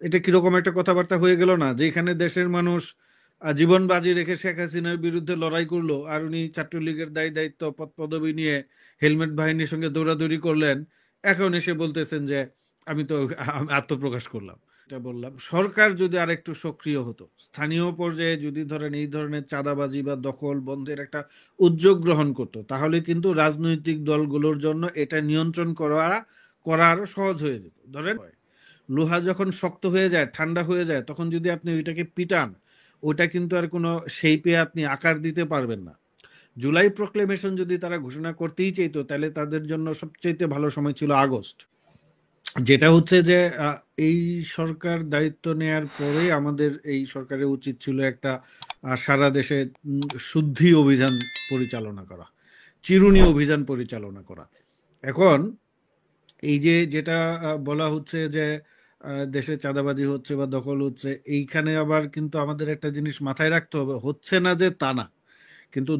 এটা কিরকম একটা কথাবার্তা হয়ে গেল না, যে এখানে দেশের মানুষ জীবন বাজি রেখে শেখ হাসিনার বিরুদ্ধে লড়াই করলো, আর উনি ছাত্রলীগের দায় দায়িত্ব পদ পদবি নিয়ে হেলমেট বাহিনীর সঙ্গে দৌড়াদৌড়ি করলেন। এখন এসে বলতেছেন যে আমি তো আত্মপ্রকাশ করলাম। এটা বললাম, সরকার যদি আর একটু সক্রিয় হতো, স্থানীয় পর্যায়ে যদি ধরেন এই ধরনের চাঁদাবাজি বা দখল বন্ধের একটা উদ্যোগ গ্রহণ করতো, তাহলে কিন্তু রাজনৈতিক দলগুলোর জন্য এটা নিয়ন্ত্রণ করা আরো সহজ হয়ে যেত। ধরেন লোহা যখন শক্ত হয়ে যায়, ঠান্ডা হয়ে যায়, তখন যদি আপনি ওইটাকে পিটান, ওটা কিন্তু আর কোনো শেপে আপনি আকার দিতে পারবেন না। জুলাই প্রক্লেমেশন যদি তারা ঘোষণা করতেই চাইতো, তাহলে তাদের জন্য সবচেয়ে ভালো সময় ছিল আগস্ট। যেটা হচ্ছে যে আহ, এই সরকার দায়িত্ব নেয়ার পরে আমাদের এই সরকারের উচিত ছিল একটা সারা দেশে শুদ্ধি অভিযান পরিচালনা করা, চিরুনি অভিযান পরিচালনা করা। এখন এই যে যেটা বলা হচ্ছে যে দেশে চাঁদাবাজি হচ্ছে বা দখল হচ্ছে, এইখানে আবার কিন্তু আমাদের একটা জিনিস মাথায় রাখতে হবে, হচ্ছে না যে তা না, কিন্তু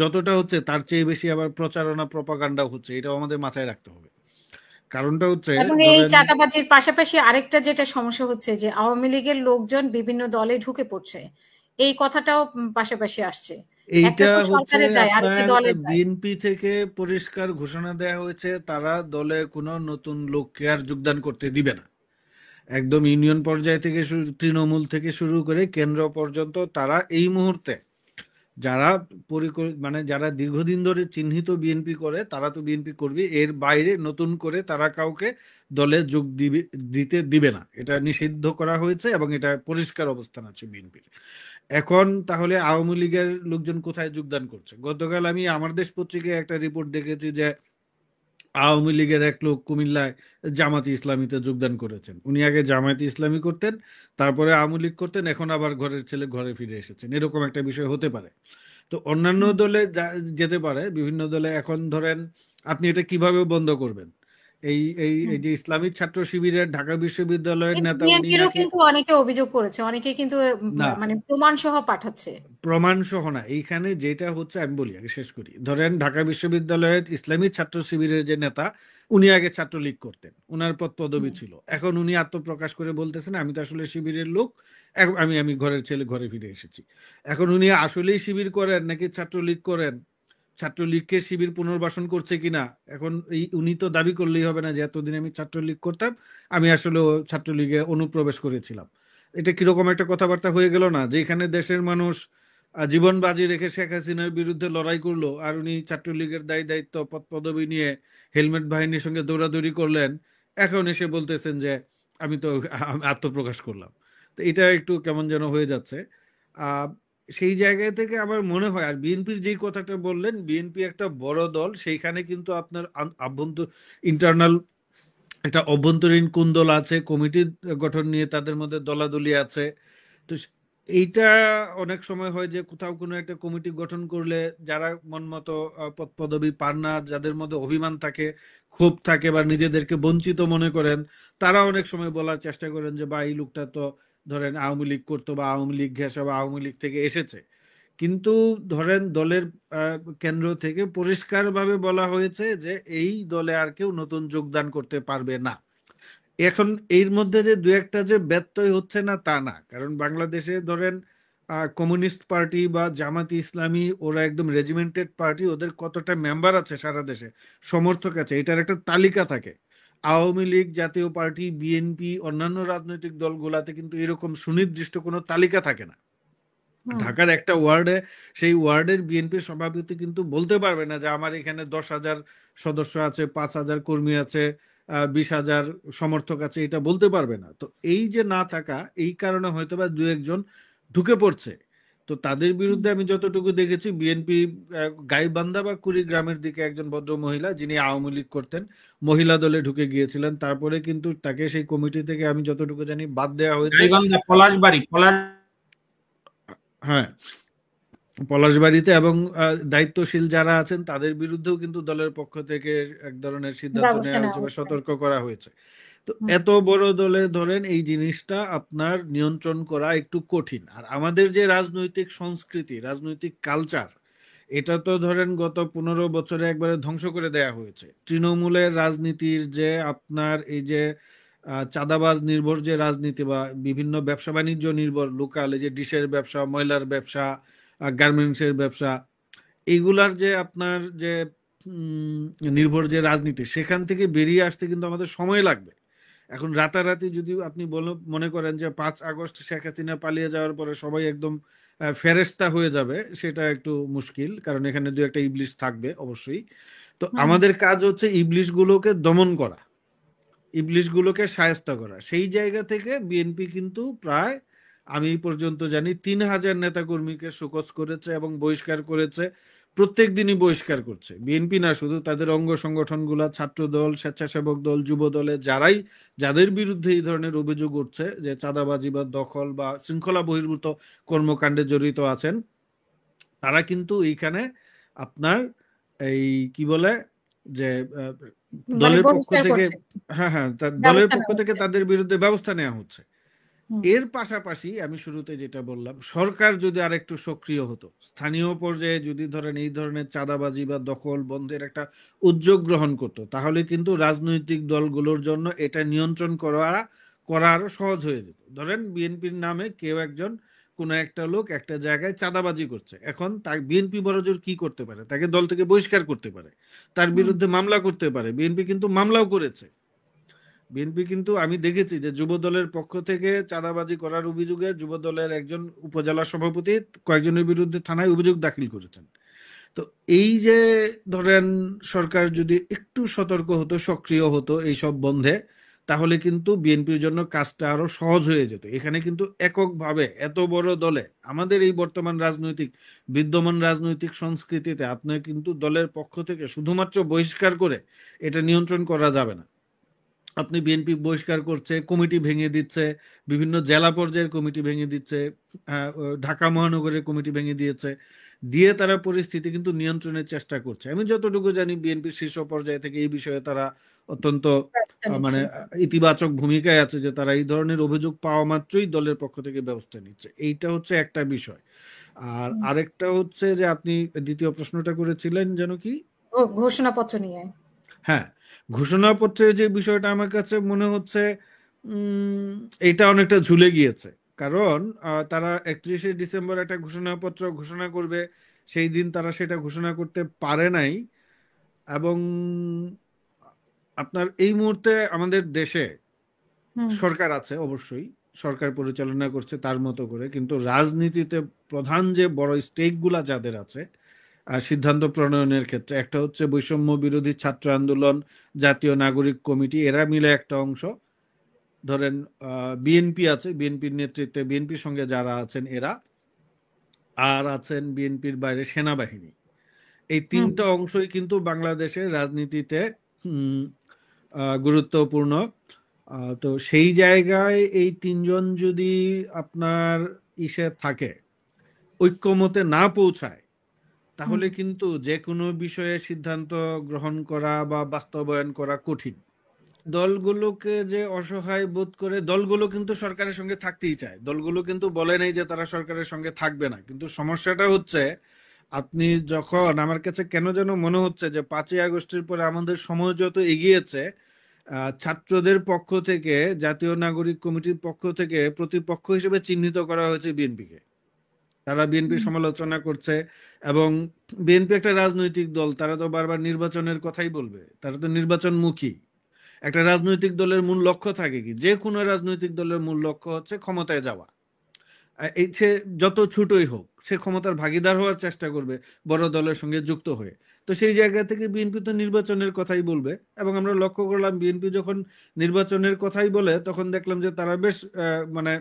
যতটা হচ্ছে তার চেয়ে বেশি আবার প্রচারণা প্রপাগান্ডা হচ্ছে, এটাও আমাদের মাথায় রাখতে হবে। কারণটা হচ্ছে এবং এই ধরেন, চাঁদাবাজির পাশাপাশি আরেকটা যেটা সমস্যা হচ্ছে যে আওয়ামী লীগের লোকজন বিভিন্ন দলে ঢুকে পড়ছে। এই কথাটাও পাশাপাশি আসছে। একটা এইটা তো হচ্ছে সরকারের দায়, আরেকটা আপনার দলের দায়। বিএনপি থেকে পরিষ্কার ঘোষণা দেওয়া হয়েছে তারা দলে কোনো নতুন লোককে আর যোগদান করতে দিবে না। একদম ইউনিয়ন পর্যায় থেকে তৃণমূল থেকে শুরু করে কেন্দ্র পর্যন্ত তারা এই মুহূর্তে যারা মানে যারা দীর্ঘদিন ধরে চিহ্নিত বিএনপি করে তারা তো বিএনপি করবে, এর বাইরে নতুন করে তারা কাউকে দলে দিতে দিবে না, এটা নিষিদ্ধ করা হয়েছে এবং এটা পরিষ্কার অবস্থান আছে বিএনপির। এখন তাহলে আওয়ামী লীগের লোকজন কোথায় যোগদান করছে? গতকাল আমি আমার দেশ পত্রিকায় একটা রিপোর্ট দেখেছি যে আওয়ামী লীগের এক লোক কুমিল্লায় জামাতি ইসলামীতে যোগদান করেছেন। উনি আগে জামায়াতে ইসলামী করতেন, তারপরে আওয়ামী লীগ করতেন, এখন আবার ঘরের ছেলে ঘরে ফিরে এসেছেন, এরকম একটা বিষয় হতে পারে। তো অন্যান্য দলে যেতে পারে, বিভিন্ন দলে। এখন ধরেন আপনি এটা কিভাবে বন্ধ করবেন? এই এই হুম। এই যে ইসলামী ছাত্র শিবিরের ঢাকা বিশ্ববিদ্যালয়ের কিন্তু নেতা, উনি বিএনপিরও নাকি, কিন্তু অনেকে অভিযোগ করেছে, অনেকে কিন্তু না, মানে প্রমাণ সহ পাঠাচ্ছে। প্রমাণ সহ না, এইখানে যেটা হচ্ছে আমি বলি, আগে শেষ করি। ধরেন ঢাকা বিশ্ববিদ্যালয়ের ইসলামী ছাত্র শিবিরের যে নেতা, উনি আগে ছাত্রলীগ করতেন, উনার পদ পদবি হুম। ছিল, এখন উনি আত্মপ্রকাশ করে বলতেছেন আমি তো আসলে শিবিরের লোক, আমি আমি ঘরের ছেলে ঘরে ফিরে এসেছি। এখন উনি আসলেই শিবির করেন নাকি ছাত্রলীগ করেন, ছাত্রলীগকে শিবির পুনর্বাসন করছে কিনা, এখন এই উনি তো দাবি করলেই হবে না যে এতদিন আমি ছাত্রলীগ করতাম, আমি আসলে ছাত্রলীগে অনুপ্রবেশ করেছিলাম। এটা কিরকম একটা কথাবার্তা হয়ে গেল না, যে এখানে দেশের মানুষ জীবন বাজি রেখে শেখ হাসিনার বিরুদ্ধে লড়াই করলো, আর উনি ছাত্রলীগের দায় দায়িত্ব পদ পদবি নিয়ে হেলমেট বাহিনীর সঙ্গে দৌড়াদৌড়ি করলেন। এখন এসে বলতেছেন যে আমি তো আত্মপ্রকাশ করলাম। তো এটা একটু কেমন যেন হয়ে যাচ্ছে। আহ সেই জায়গা থেকে আমার মনে হয়, আর বিএনপির যেই কথাটা বললেন, বিএনপি একটা বড় দল, সেইখানে কিন্তু আপনার আভ্যন্তর ইন্টারনাল একটা অভ্যন্তরীণ কুন্দল আছে, কমিটি গঠন নিয়ে তাদের মধ্যে দলাদলি আছে। তো এইটা অনেক সময় হয় যে কোথাও কোনো একটা কমিটি গঠন করলে যারা মন মতো পদ পদবি পান না, যাদের মধ্যে অভিমান থাকে, ক্ষোভ থাকে, বা নিজেদেরকে বঞ্চিত মনে করেন, তারা অনেক সময় বলার চেষ্টা করেন যে বা এই লোকটা তো ধরেন আওয়ামী লীগ করতো বা আওয়ামী লীগ ঘেঁষা বা আওয়ামী লীগ থেকে এসেছে। কিন্তু ধরেন দলের কেন্দ্র থেকে পরিষ্কারভাবে বলা হয়েছে যে এই দলে আর কেউ নতুন যোগদান করতে পারবে না। এখন এর মধ্যে যে দু একটা যে ব্যত্যয় হচ্ছে না তা না, কারণ বাংলাদেশে ধরেন কমিউনিস্ট পার্টি বা জামাতি ইসলামী, ওরা একদম রেজিমেন্টেড পার্টি, ওদের কতটা মেম্বার আছে সারা দেশে, সমর্থক আছে, এটার একটা তালিকা থাকে। আওয়ামী লীগ, জাতীয় পার্টি, বিএনপি, অন্যান্য রাজনৈতিক দলগুলাতে কিন্তু এরকম সুনির্দিষ্ট কোনো তালিকা থাকে না। হুম। ঢাকার একটা ওয়ার্ডে, সেই ওয়ার্ডের বিএনপির সভাপতি কিন্তু বলতে পারবে না যে আমার এখানে 10,000 সদস্য আছে, 5,000 কর্মী আছে, 20,000 সমর্থক আছে, এটা বলতে পারবে না। তো এই যে না থাকা, এই কারণে হয়তো বা দু একজন ঢুকে পড়ছে। তো তাদের হুম। বিরুদ্ধে আমি যতটুকু দেখেছি, বিএনপি গাইবান্ধা বা কুড়িগ্রামের দিকে একজন ভদ্র মহিলা যিনি আওয়ামী লীগ করতেন, মহিলা দলে ঢুকে গিয়েছিলেন, তারপরে কিন্তু তাকে সেই কমিটি থেকে আমি যতটুকু জানি বাদ দেওয়া হয়েছে। গাইবান্ধা পলাশবাড়ি পলাশ হ্যাঁ, পলাশবাড়িতে, এবং দায়িত্বশীল যারা আছেন তাদের বিরুদ্ধেও কিন্তু দলের পক্ষ থেকে এক ধরনের সিদ্ধান্ত ব্যবস্থা নেওয়া নেওয়া হয়েছে বা হচ্ছে। সতর্ক করা হয়েছে। তো হুম। এত বড় দলে ধরেন এই জিনিসটা আপনার নিয়ন্ত্রণ করা একটু কঠিন। আর আমাদের যে রাজনৈতিক সংস্কৃতি, রাজনৈতিক কালচার, এটা তো ধরেন গত 15 বছরে একবারে ধ্বংস করে দেয়া হয়েছে। তৃণমূলের রাজনীতির যে আপনার এই যে চাঁদাবাজ নির্ভর যে রাজনীতি বা বিভিন্ন ব্যবসা বাণিজ্য নির্ভর লোকাল, এই যে ডিশের ব্যবসা, ময়লার ব্যবসা, গার্মেন্টসের ব্যবসা, এইগুলার যে আপনার যে উম, নির্ভর যে রাজনীতি, সেখান থেকে বেরিয়ে আসতে কিন্তু আমাদের সময় লাগবে। এখন রাতারাতি যদি আপনি মনে করেন যে 5 আগস্ট শেখ হাসিনা পালিয়ে যাওয়ার পরে সবাই একদম ফেরেশতা হয়ে যাবে, সেটা একটু মুশকিল, কারণ এখানে দু একটা ইবলিশ থাকবে অবশ্যই। তো হুম আমাদের কাজ হচ্ছে ইবলিশ গুলোকে দমন করা, ইবলিশগুলোকে শায়েস্তা করা। সেই জায়গা থেকে বিএনপি কিন্তু প্রায়, আমি এই পর্যন্ত জানি, 3,000 নেতাকর্মীকে শোকজ করেছে এবং বহিষ্কার করেছে। প্রত্যেক দিনই বহিষ্কার করছে, বিএনপি না শুধু, তাদের অঙ্গ সংগঠনগুলা, ছাত্র দল, স্বেচ্ছাসেবক দল, যুব দলে যাদের বিরুদ্ধে এই ধরনের অভিযোগ উঠছে যে চাঁদাবাজি বা দখল বা শৃঙ্খলা বহির্ভূত কর্মকাণ্ডে জড়িত আছেন, তারা কিন্তু এইখানে আপনার এই কি বলে যে আহ, মানে দলের পক্ষ বহিষ্কার থেকে, করছে, হ্যাঁ হ্যাঁ, দলের ব্যবস্থা পক্ষ নেওয়া থেকে হচ্ছে। তাদের বিরুদ্ধে ব্যবস্থা নেওয়া হচ্ছে। হুম এর পাশাপাশি আমি শুরুতে যেটা বললাম, সরকার যদি আরেকটু সক্রিয় হতো, স্থানীয় পর্যায়ে যদি ধরেন এই ধরনের চাঁদাবাজি বা দখল বন্ধের একটা উদ্যোগ গ্রহণ করতো, তাহলে কিন্তু রাজনৈতিক দলগুলোর জন্য এটা নিয়ন্ত্রণ করা আরো সহজ হয়ে যেত। ধরেন বিএনপির নামে কেউ একজন, কোনো একটা লোক একটা জায়গায় চাঁদাবাজি করছে, এখন তার বিএনপি বড়জোর কি করতে পারে, তাকে দল থেকে বহিষ্কার করতে পারে, তার হুম বিরুদ্ধে মামলা করতে পারে। বিএনপি কিন্তু মামলাও করেছে। বিএনপি কিন্তু আমি দেখেছি যে যুব দলের পক্ষ থেকে চাঁদাবাজি করার অভিযোগে যুব দলের একজন উপজেলা সভাপতি কয়েকজনের বিরুদ্ধে থানায় অভিযোগ দাখিল করেছেন। তো এই যে ধরেন সরকার যদি একটু সতর্ক হতো, সক্রিয় হতো এইসব বন্ধে, তাহলে কিন্তু বিএনপির জন্য কাজটা আরো সহজ হয়ে যেত। এখানে কিন্তু এককভাবে এত বড় দলে, আমাদের এই বর্তমান বিদ্যমান রাজনৈতিক সংস্কৃতিতে আপনার কিন্তু দলের পক্ষ থেকে শুধুমাত্র বহিষ্কার করে এটা নিয়ন্ত্রণ করা যাবে না। আপনি বিএনপি বহিষ্কার করছে, কমিটি ভেঙে দিচ্ছে, বিভিন্ন জেলা পর্যায়ের কমিটি ভেঙে দিচ্ছে, ঢাকা মহানগরের কমিটি ভেঙে দিয়েছে, দিয়ে তারা পরিস্থিতি কিন্তু নিয়ন্ত্রণের চেষ্টা করছে। আমি যতটুকু জানি বিএনপির শীর্ষ পর্যায়ে থেকে এই বিষয়ে তারা অত্যন্ত ব্যবস্থা মানে নিচ্ছে। ইতিবাচক ভূমিকায় আছে, যে তারা এই ধরনের অভিযোগ পাওয়া মাত্রই দলের পক্ষ থেকে ব্যবস্থা নিচ্ছে। এইটা হচ্ছে একটা বিষয়। আর হুম। আরেকটা হচ্ছে যে আপনি দ্বিতীয় প্রশ্নটা করেছিলেন যেন কি? ও ঘোষণাপত্র নিয়ে। হ্যাঁ, ঘোষণাপত্রের যে বিষয়টা আমার কাছে মনে হচ্ছে উম, এটা অনেকটা ঝুলে গিয়েছে। কারণ তারা 31শে ডিসেম্বর একটা ঘোষণাপত্র ঘোষণা করবে, সেই দিন তারা সেটা ঘোষণা করতে পারে নাই। এবং আপনার এই মুহূর্তে আমাদের দেশে হুম সরকার আছে অবশ্যই, সরকার পরিচালনা করছে তার মতো করে, কিন্তু রাজনীতিতে প্রধান যে বড় স্টেকগুলা যাদের আছে সিদ্ধান্ত প্রণয়নের ক্ষেত্রে, একটা হচ্ছে বৈষম্য বিরোধী ছাত্র আন্দোলন, জাতীয় নাগরিক কমিটি, এরা মিলে একটা অংশ। ধরেন বিএনপি আছে, বিএনপির নেতৃত্বে বিএনপির সঙ্গে যারা আছেন এরা, আর আছেন বিএনপির বাইরে সেনাবাহিনী। এই হুম তিনটা অংশই কিন্তু বাংলাদেশের রাজনীতিতে উম, গুরুত্বপূর্ণ। তো সেই জায়গায় এই তিনজন যদি আপনার ইসে থাকে, ঐক্যমতে না পৌঁছায়, হুম তাহলে কিন্তু যে কোনো বিষয়ে সিদ্ধান্ত গ্রহণ করা বা বাস্তবায়ন করা কঠিন। দলগুলোকে যে অসহায় বোধ করে, দলগুলো কিন্তু সরকারের সঙ্গে থাকতেই চায়, দলগুলো কিন্তু বলে নাই যে তারা সরকারের সঙ্গে থাকবে না, কিন্তু সমস্যাটা হচ্ছে আপনি যখন, আমার কাছে কেন যেন মনে হচ্ছে যে 5ই আগস্টের পরে আমাদের সময় যত এগিয়েছে, ছাত্রদের পক্ষ থেকে, জাতীয় নাগরিক কমিটির পক্ষ থেকে প্রতিপক্ষ হিসেবে চিহ্নিত করা হয়েছে বিএনপিকে। তারা বিএনপির হুম সমালোচনা করছে। এবং বিএনপি একটা রাজনৈতিক দল, তারা তো বারবার নির্বাচনের কথাই বলবে, তারা তো নির্বাচনমুখী। একটা রাজনৈতিক দলের মূল লক্ষ্য থাকে কি, যে কোনো রাজনৈতিক দলের মূল লক্ষ্য হচ্ছে ক্ষমতায় যাওয়া। এই সে যত ছোটই হোক, সে ক্ষমতার ভাগিদার হওয়ার চেষ্টা করবে বড় দলের সঙ্গে যুক্ত হয়ে। তো সেই জায়গা থেকে বিএনপি তো নির্বাচনের কথাই বলবে। এবং আমরা লক্ষ্য করলাম বিএনপি যখন নির্বাচনের কথাই বলে, তখন দেখলাম যে তারা বেশ মানে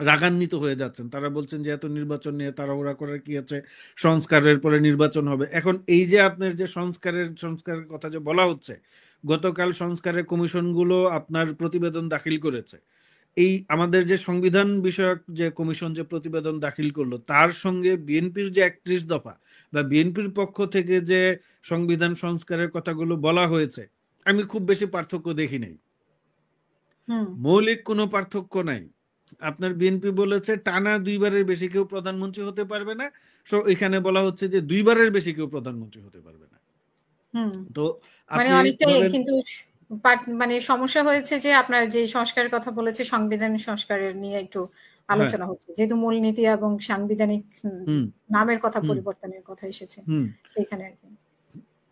রাগান্বিত হয়ে যাচ্ছেন। তারা বলছেন যে এত নির্বাচন নিয়ে তাড়াহুড়া করার কি আছে, সংস্কারের পরে নির্বাচন হবে। এখন এই যে আপনার যে সংস্কারের কথা যে বলা হচ্ছে, গতকাল সংস্কারের কমিশনগুলো আপনার প্রতিবেদন দাখিল করেছে। এই আমাদের যে সংবিধান বিষয়ক যে কমিশন যে প্রতিবেদন দাখিল করলো, তার সঙ্গে বিএনপির যে 31 দফা বা বিএনপির পক্ষ থেকে যে সংবিধান সংস্কারের কথাগুলো বলা হয়েছে, আমি খুব বেশি পার্থক্য দেখি নাই। হুম মৌলিক কোনো পার্থক্য নাই। আপনার বিএনপি বলেছে টানা 2বারের বেশি কেউ প্রধানমন্ত্রী হতে পারবে না। সো এখানে বলা হচ্ছে যে 2বারের বেশি কেউ প্রধানমন্ত্রী হতে পারবে না। হুম তো মানে আপনি অনেকটাই ধরেন, কিন্তু মানে সমস্যা হয়েছে যে আপনার যে সংস্কারের কথা বলেছে সংবিধান সংস্কারের নিয়ে একটু হ্যাঁ। আলোচনা হচ্ছে, যেহেতু মূলনীতি এবং সাংবিধানিক হুম নামের কথা হুম পরিবর্তনের কথা এসেছে হুম সেইখানে আর কি।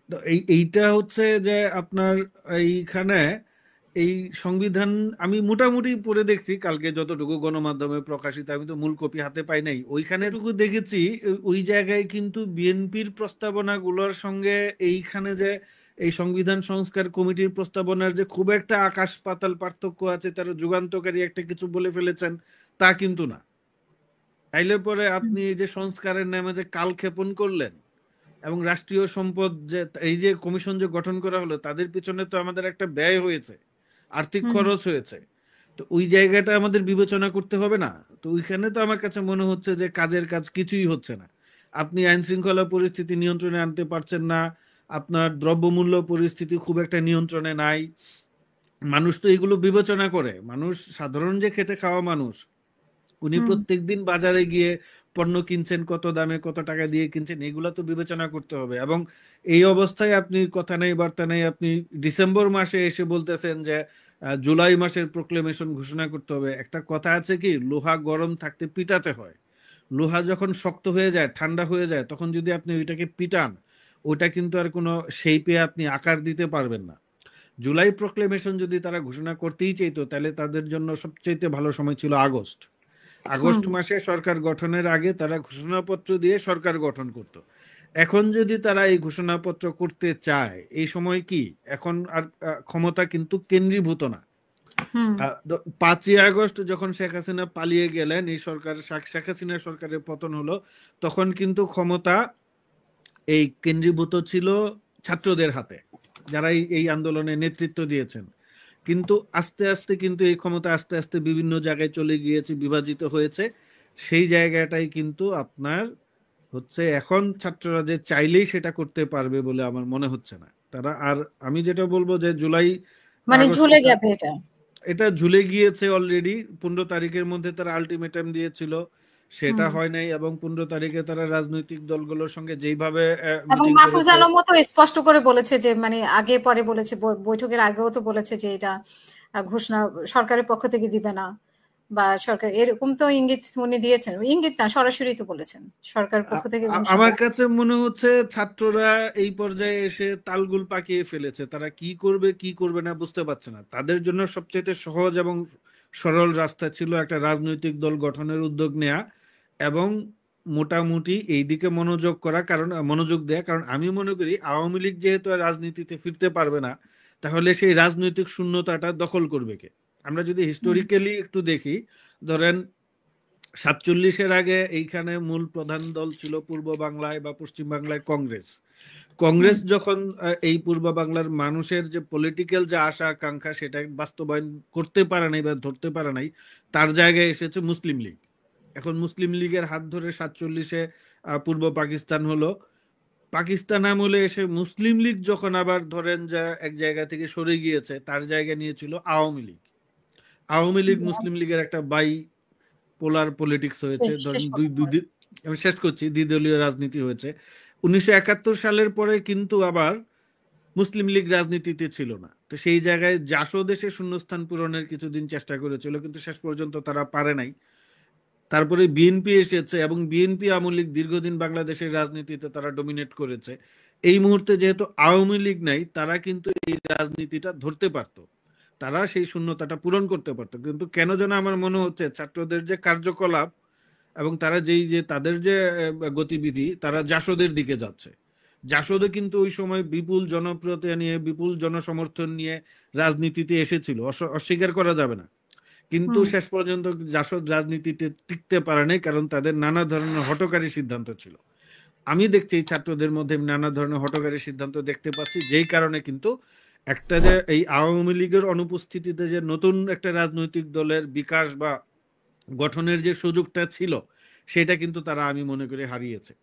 তো এইটা হচ্ছে যে আপনার এইখানে এই সংবিধান আমি মোটামুটি পড়ে দেখছি কালকে, যতটুকু গণমাধ্যমে প্রকাশিত, আমি তো মূল কপি হাতে পাই নাই, ওইখানে টুকু দেখেছি। ওই জায়গায় কিন্তু বিএনপির প্রস্তাবনাগুলোর সঙ্গে এইখানে যে এই সংবিধান সংস্কার কমিটির প্রস্তাবনার যে খুব একটা আকাশ পাতাল পার্থক্য আছে, তারা যুগান্তকারী একটা কিছু বলে ফেলেছেন, তা কিন্তু না। তাইলে পরে হুম আপনি এই যে সংস্কারের নামে যে কালক্ষেপণ করলেন, এবং রাষ্ট্রীয় সম্পদ যে এই যে কমিশন যে গঠন করা হলো, তাদের পিছনে তো আমাদের একটা ব্যয় হয়েছে, আর্থিক হুম খরচ হয়েছে। তো ওই জায়গাটা আমাদের বিবেচনা করতে হবে না? তো ওইখানে তো আমার কাছে মনে হচ্ছে যে কাজের কাজ কিছুই হচ্ছে না। আপনি আইন শৃঙ্খলা পরিস্থিতি নিয়ন্ত্রণে আনতে পারছেন না, আপনার দ্রব্যমূল্য পরিস্থিতি খুব একটা নিয়ন্ত্রণে নাই। মানুষ তো এগুলো বিবেচনা করে, মানুষ সাধারণ যে খেটে খাওয়া মানুষ, উনি হুম প্রত্যেকদিন বাজারে গিয়ে পণ্য কিনছেন, কত দামে কত টাকা দিয়ে কিনছেন, এগুলো তো বিবেচনা করতে হবে। এবং এই অবস্থায় আপনি কথা নেই বার্তা নেই, আপনি ডিসেম্বর মাসে এসে বলতেছেন যে জুলাই মাসের প্রোক্লেমেশন ঘোষণা করতে হবে। একটা কথা আছে কি, লোহা গরম থাকতে পিটাতে হয়। লোহা যখন শক্ত হয়ে যায়, ঠান্ডা হয়ে যায়, তখন যদি আপনি ওইটাকে পিটান, ওইটা কিন্তু আর কোনো শেপে আপনি আকার দিতে পারবেন না। জুলাই প্রোক্লেমেশন যদি তারা ঘোষণা করতেই চাইতো, তাহলে তাদের জন্য সবচেয়ে ভালো সময় ছিল আগস্ট। হুম আগস্ট মাসে সরকার গঠনের আগে তারা ঘোষণাপত্র দিয়ে সরকার গঠন করত। এখন যদি তারা এই ঘোষণাপত্র করতে চায়, এই সময় কি এখন আর ক্ষমতা কিন্তু কেন্দ্রীভূত না। হুম 5ই আগস্ট যখন শেখ হাসিনা পালিয়ে গেলেন, এই সরকার শেখ হাসিনা সরকারের পতন হলো, তখন কিন্তু ক্ষমতা এই কেন্দ্রীভূত ছিল ছাত্রদের হাতে, যারা এই আন্দোলনে নেতৃত্ব দিয়েছেন। কিন্তু আস্তে আস্তে কিন্তু এই ক্ষমতা আস্তে আস্তে বিভিন্ন জায়গায় চলে গিয়েছে, বিভাজিত হয়েছে। সেই জায়গাটাই কিন্তু আপনার হচ্ছে এখন ছাত্ররা যে চাইলেই সেটা করতে পারবে বলে আমার মনে হচ্ছে না। তারা আর, আমি যেটা বলবো যে জুলাই মানে আগস্ট ঝুলে যাবে এটা। এটা ঝুলে গিয়েছে অলরেডি। 15 তারিখের মধ্যে তারা আলটিমেটাম দিয়েছিল, সেটা হুম হয় নাই। এবং 15 তারিখে তারা রাজনৈতিক দলগুলোর সঙ্গে যেইভাবে এবং মিটিং মাহফুজ করেছে। আলমও তো স্পষ্ট করে বলেছে যে মানে আগে পরে বলেছে, বৈঠকের আগেও তো বলেছে যে এটা ঘোষণা সরকারের পক্ষ থেকে দিবে না, বা সরকার এরকম তো ইঙ্গিত উনি দিয়েছেন, ইঙ্গিত না সরাসরি তো বলেছেন সরকারের পক্ষ থেকে ঘোষণা আমার দেওয়া। কাছে মনে হচ্ছে ছাত্ররা এই পর্যায়ে এসে তালগুল পাকিয়ে ফেলেছে, তারা কি করবে কি করবে না বুঝতে পারছে না। তাদের জন্য সবচেয়ে সহজ এবং সরল রাস্তা ছিল একটা রাজনৈতিক দল গঠনের উদ্যোগ নেয়া, এবং মোটামুটি এই দিকে মনোযোগ করা, কারণ মনোযোগ দেয়া। কারণ আমি মনে করি আওয়ামী লীগ যেহেতু আর রাজনীতিতে ফিরতে পারবে না, তাহলে সেই রাজনৈতিক শূন্যতাটা দখল করবে কে? আমরা যদি হুম হিস্টোরিক্যালি একটু দেখি, ধরেন 47-এর আগে এইখানে মূল প্রধান দল ছিল পূর্ব বাংলায় বা পশ্চিম বাংলায় কংগ্রেস। হুম কংগ্রেস যখন এই পূর্ব বাংলার মানুষের যে পলিটিক্যাল যে আশা আকাঙ্ক্ষা সেটা বাস্তবায়ন করতে পারে নাই বা ধরতে পারে নাই, তার জায়গায় এসেছে মুসলিম লীগ। এখন মুসলিম লীগের হাত ধরে 47-এ পূর্ব পাকিস্তান হলো। পাকিস্তান আমলে এসে মুসলিম লীগ যখন আবার ধরেন যে এক জায়গা থেকে সরে গিয়েছে, তার জায়গা নিয়েছিল আওয়ামী লীগ। আওয়ামী লীগ মুসলিম লীগের একটা পোলার পলিটিক্স হয়েছে, ধরেন শেষ দুই কথা দুই বলেন। দুই- আমি শেষ করছি, দ্বিদলীয় রাজনীতি হয়েছে। 1971 সালের পরে কিন্তু আবার মুসলিম লীগ রাজনীতিতে ছিল না। তো সেই জায়গায় জাসদ এসে শূন্যস্থান পূরণের কিছুদিন চেষ্টা করেছিল, কিন্তু শেষ পর্যন্ত তারা পারে নাই। তারপরে বিএনপি এসেছে, এবং বিএনপি আওয়ামী লীগ দীর্ঘদিন বাংলাদেশের রাজনীতিতে তারা ডমিনেট করেছে। এই মুহূর্তে যেহেতু আওয়ামী লীগ নাই, তারা কিন্তু এই রাজনীতিটা ধরতে পারতো, তারা সেই শূন্যতাটা পূরণ করতে পারতো। কিন্তু কেন যেন আমার মনে হচ্ছে ছাত্রদের যে কার্যকলাপ এবং তারা যে তাদের যে গতিবিধি, তারা জাসদের দিকে যাচ্ছে। জাসদও কিন্তু ওই সময় বিপুল জনপ্রিয়তা নিয়ে, বিপুল জনসমর্থন নিয়ে রাজনীতিতে এসেছিল, অস্বীকার করা যাবে না। কিন্তু হুম শেষ পর্যন্ত জাসদ রাজনীতিতে টিকতে পারে নাই, কারণ তাদের নানা ধরনের হঠকারী সিদ্ধান্ত ছিল। আমি দেখছি এই ছাত্রদের মধ্যে নানা ধরনের হঠকারী সিদ্ধান্ত দেখতে পাচ্ছি, যেই কারণে কিন্তু একটা যে এই আওয়ামী লীগের অনুপস্থিতিতে যে নতুন একটা রাজনৈতিক দলের বিকাশ বা গঠনের যে সুযোগটা ছিল, সেটা কিন্তু তারা আমি মনে করি হারিয়েছে।